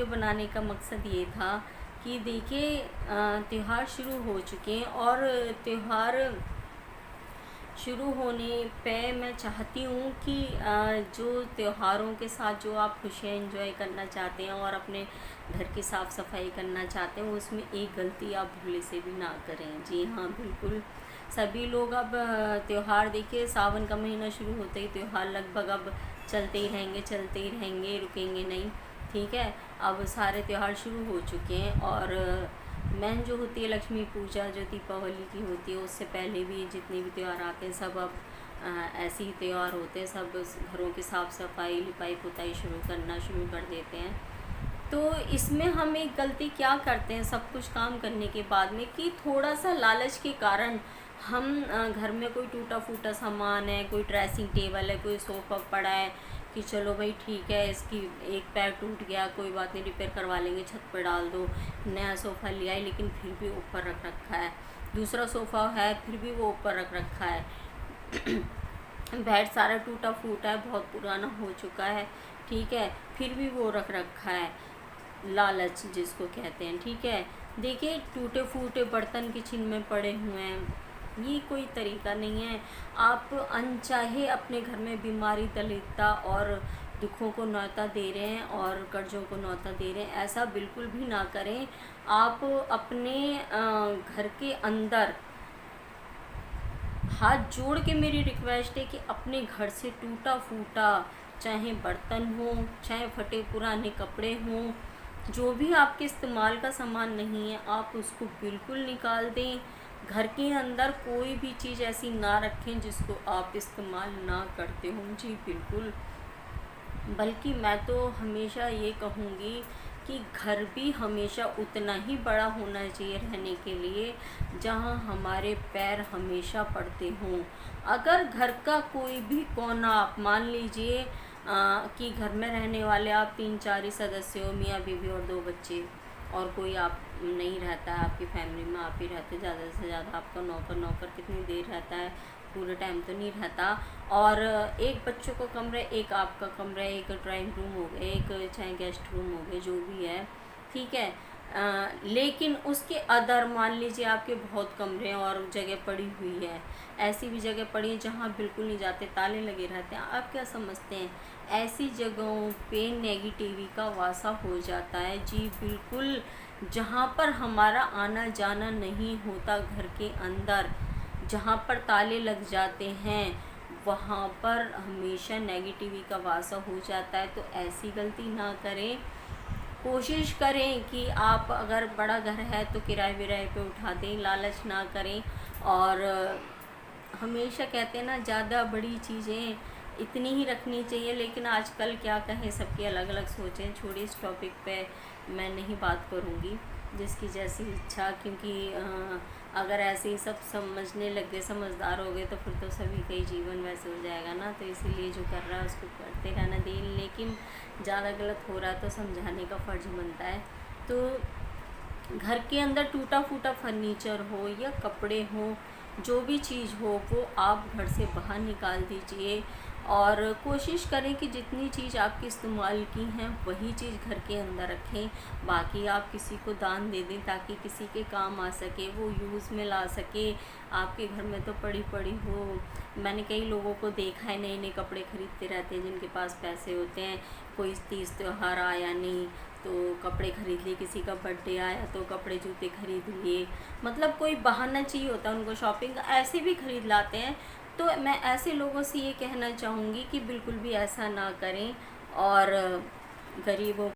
Video बनाने का मकसद ये था कि देखिए त्यौहार शुरू हो चुके हैं और त्यौहार शुरू होने पे मैं चाहती हूँ कि जो त्योहारों के साथ जो आप खुशियाँ एंजॉय करना चाहते हैं और अपने घर की साफ़ सफाई करना चाहते हैं, उसमें एक गलती आप भूले से भी ना करें। जी हाँ, बिल्कुल सभी लोग अब त्यौहार देखिए, सावन का महीना शुरू होते ही त्यौहार लगभग अब चलते ही रहेंगे, रुकेंगे नहीं। ठीक है, अब सारे त्यौहार शुरू हो चुके हैं और मेन जो होती है लक्ष्मी पूजा जो दीपावली की होती है, उससे पहले भी जितने भी त्यौहार आते हैं सब अब ऐसे ही त्यौहार होते हैं। सब घरों की साफ़ सफाई लिपाई पुताई शुरू कर देते हैं। तो इसमें हम एक गलती क्या करते हैं सब कुछ काम करने के बाद में, कि थोड़ा सा लालच के कारण हम घर में कोई टूटा फूटा सामान है, कोई ड्रेसिंग टेबल है, कोई सोफ़ा पड़ा है, कि चलो भाई ठीक है, इसकी एक पैर टूट गया, कोई बात नहीं, रिपेयर करवा लेंगे, छत पर डाल दो। नया सोफ़ा लिया है लेकिन फिर भी ऊपर रख रखा है, दूसरा सोफ़ा है फिर भी वो ऊपर रख रखा है। बेड सारा टूटा फूटा है, बहुत पुराना हो चुका है, ठीक है, फिर भी वो रख रखा है। लालच जिसको कहते हैं, ठीक है। देखिए टूटे फूटे बर्तन किचन में पड़े हुए हैं, ये कोई तरीका नहीं है। आप अनचाहे अपने घर में बीमारी दरिद्रता और दुखों को न्योता दे रहे हैं और कर्जों को न्योता दे रहे हैं, ऐसा बिल्कुल भी ना करें। आप अपने घर के अंदर हाथ जोड़ के मेरी रिक्वेस्ट है कि अपने घर से टूटा फूटा चाहे बर्तन हो, चाहे फटे पुराने कपड़े हों, जो भी आपके इस्तेमाल का सामान नहीं है, आप उसको बिल्कुल निकाल दें। घर के अंदर कोई भी चीज़ ऐसी ना रखें जिसको आप इस्तेमाल ना करते हो। जी बिल्कुल, बल्कि मैं तो हमेशा ये कहूँगी कि घर भी हमेशा उतना ही बड़ा होना चाहिए रहने के लिए जहाँ हमारे पैर हमेशा पड़ते हों। अगर घर का कोई भी कोना, आप मान लीजिए कि घर में रहने वाले आप 3-4 ही सदस्य हो, मियाँ बीवी और 2 बच्चे, और कोई आप नहीं रहता है आपकी फैमिली में, आप ही रहते, ज़्यादा से ज़्यादा आपका नौकर कितनी देर रहता है, पूरे टाइम तो नहीं रहता। और एक बच्चों का कमरा, एक आपका कमरा, एक ड्राइंग रूम हो गया, एक चाहे गेस्ट रूम हो गए, जो भी है, ठीक है। लेकिन उसके अदर मान लीजिए आपके बहुत कमरे हैं और जगह पड़ी हुई है, ऐसी भी जगह पड़ी है जहाँ बिल्कुल नहीं जाते, ताले लगे रहते हैं। आप क्या समझते हैं ऐसी जगहों पे नेगेटिविटी का वासा हो जाता है? जी बिल्कुल, जहाँ पर हमारा आना जाना नहीं होता, घर के अंदर जहाँ पर ताले लग जाते हैं, वहाँ पर हमेशा नेगेटिविटी का वासा हो जाता है। तो ऐसी गलती ना करें। कोशिश करें कि आप अगर बड़ा घर है तो किराए विराए पे उठा दें, लालच ना करें। और हमेशा कहते हैं ना, ज़्यादा बड़ी चीज़ें इतनी ही रखनी चाहिए, लेकिन आजकल क्या कहें, सबकी अलग अलग सोचें। छोड़िए, इस टॉपिक पे मैं नहीं बात करूँगी, जिसकी जैसी इच्छा, क्योंकि अगर ऐसे ही सब समझने लग गए, समझदार हो गए, तो फिर तो सभी का ही जीवन वैसे हो जाएगा ना। तो इसीलिए जो कर रहा है उसको करते रहना दें, लेकिन ज़्यादा गलत हो रहा है तो समझाने का फ़र्ज बनता है। तो घर के अंदर टूटा फूटा फर्नीचर हो या कपड़े हो, जो भी चीज़ हो, वो आप घर से बाहर निकाल दीजिए। और कोशिश करें कि जितनी चीज़ आपकी इस्तेमाल की हैं वही चीज़ घर के अंदर रखें। बाकी आप किसी को दान दे दें ताकि किसी के काम आ सके, वो यूज़ में ला सके। आपके घर में तो पड़ी पड़ी हो, मैंने कई लोगों को देखा है, नए नए कपड़े खरीदते रहते हैं जिनके पास पैसे होते हैं। कोई तीज त्यौहार आया नहीं तो कपड़े खरीद लिए, किसी का बर्थडे आया तो कपड़े जूते खरीद लिए, मतलब कोई बहाना चाहिए होता है उनको शॉपिंग, ऐसे भी खरीद लाते हैं। तो मैं ऐसे लोगों से ये कहना चाहूँगी कि बिल्कुल भी ऐसा ना करें और गरीबों